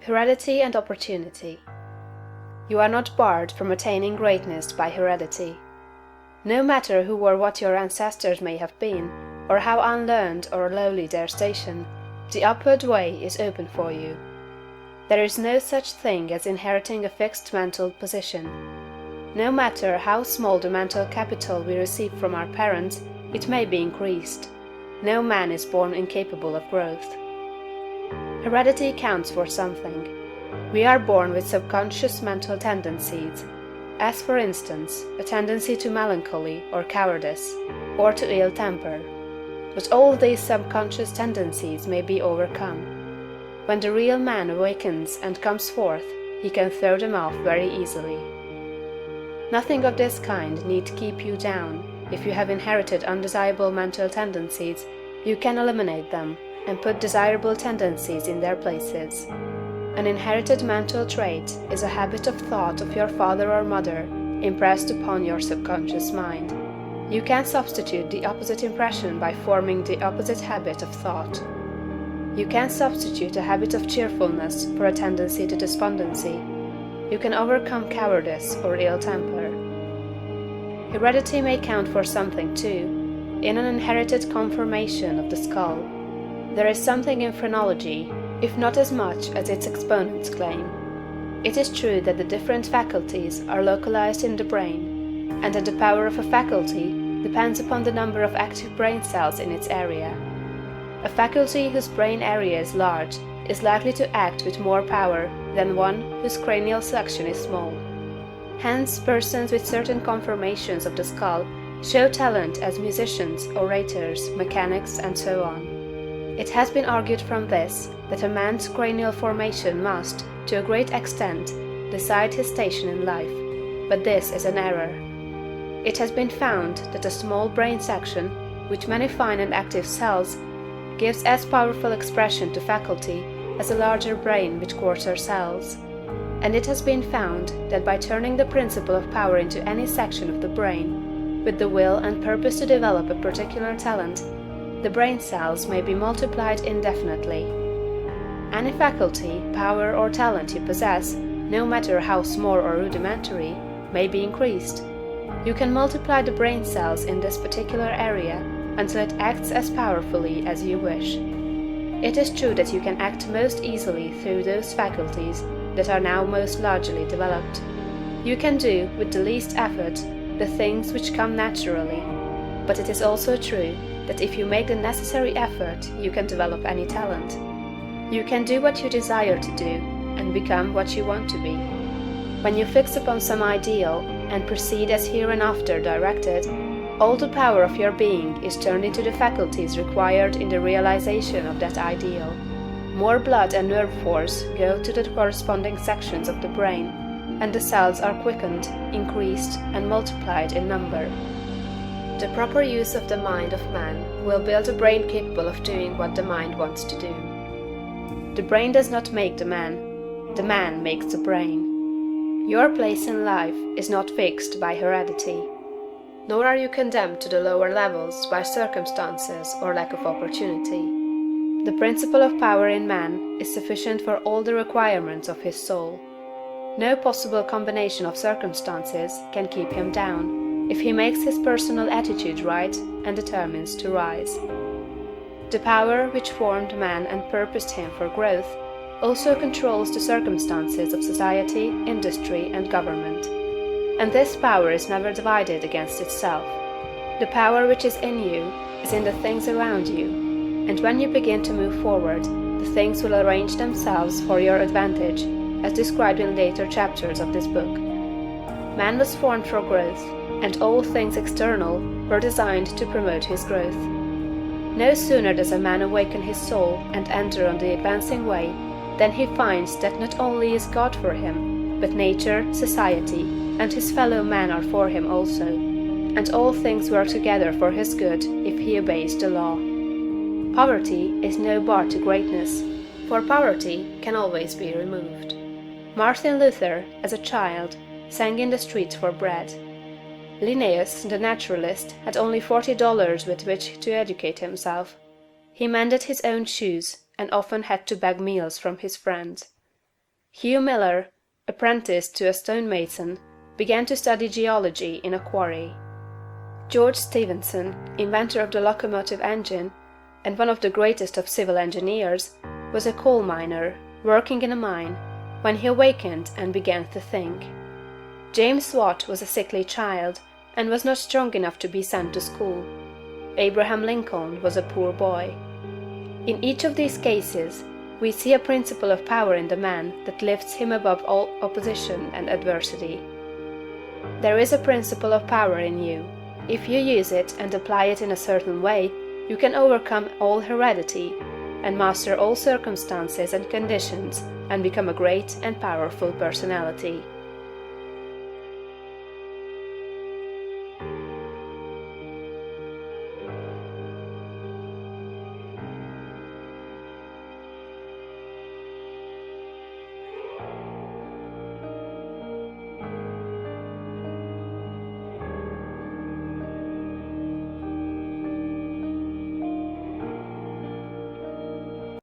Heredity and Opportunity. You are not barred from attaining greatness by heredity. No matter who or what your ancestors may have been, or how unlearned or lowly their station, the upward way is open for you. There is no such thing as inheriting a fixed mental position. No matter how small the mental capital we receive from our parents, it may be increased. No man is born incapable of growth. Heredity counts for something. We are born with subconscious mental tendencies, as for instance, a tendency to melancholy or cowardice, or to ill temper. But all these subconscious tendencies may be overcome. When the real man awakens and comes forth, he can throw them off very easily. Nothing of this kind need keep you down. If you have inherited undesirable mental tendencies, you can eliminate them and put desirable tendencies in their places. An inherited mental trait is a habit of thought of your father or mother impressed upon your subconscious mind. You can substitute the opposite impression by forming the opposite habit of thought. You can substitute a habit of cheerfulness for a tendency to despondency. You can overcome cowardice or ill temper. Heredity may count for something too, in an inherited conformation of the skull. There is something in phrenology, if not as much as its exponents claim. It is true that the different faculties are localized in the brain, and that the power of a faculty depends upon the number of active brain cells in its area. A faculty whose brain area is large is likely to act with more power than one whose cranial section is small. Hence, persons with certain conformations of the skull show talent as musicians, orators, mechanics, and so on. It has been argued from this that a man's cranial formation must, to a great extent, decide his station in life, but this is an error. It has been found that a small brain section, with many fine and active cells, gives as powerful expression to faculty as a larger brain with coarser cells. And it has been found that by turning the principle of power into any section of the brain, with the will and purpose to develop a particular talent, the brain cells may be multiplied indefinitely. Any faculty, power, or talent you possess, no matter how small or rudimentary, may be increased. You can multiply the brain cells in this particular area until it acts as powerfully as you wish. It is true that you can act most easily through those faculties that are now most largely developed. You can do, with the least effort, the things which come naturally. But it is also true that if you make the necessary effort, you can develop any talent. You can do what you desire to do, and become what you want to be. When you fix upon some ideal, and proceed as hereinafter directed, all the power of your being is turned into the faculties required in the realization of that ideal. More blood and nerve force go to the corresponding sections of the brain, and the cells are quickened, increased, and multiplied in number. The proper use of the mind of man will build a brain capable of doing what the mind wants to do. The brain does not make the man makes the brain. Your place in life is not fixed by heredity, nor are you condemned to the lower levels by circumstances or lack of opportunity. The principle of power in man is sufficient for all the requirements of his soul. No possible combination of circumstances can keep him down, if he makes his personal attitude right and determines to rise. The power which formed man and purposed him for growth also controls the circumstances of society, industry, and government. And this power is never divided against itself. The power which is in you is in the things around you, and when you begin to move forward, the things will arrange themselves for your advantage, as described in later chapters of this book. Man was formed for growth, and all things external were designed to promote his growth. No sooner does a man awaken his soul and enter on the advancing way than he finds that not only is God for him, but nature, society, and his fellow men are for him also, and all things work together for his good if he obeys the law. Poverty is no bar to greatness, for poverty can always be removed. Martin Luther, as a child, sang in the streets for bread. Linnaeus, the naturalist, had only $40 with which to educate himself. He mended his own shoes, and often had to beg meals from his friends. Hugh Miller, apprenticed to a stonemason, began to study geology in a quarry. George Stephenson, inventor of the locomotive engine, and one of the greatest of civil engineers, was a coal miner, working in a mine, when he awakened and began to think. James Watt was a sickly child, and was not strong enough to be sent to school. Abraham Lincoln was a poor boy. In each of these cases, we see a principle of power in the man that lifts him above all opposition and adversity. There is a principle of power in you. If you use it and apply it in a certain way, you can overcome all heredity, and master all circumstances and conditions, and become a great and powerful personality.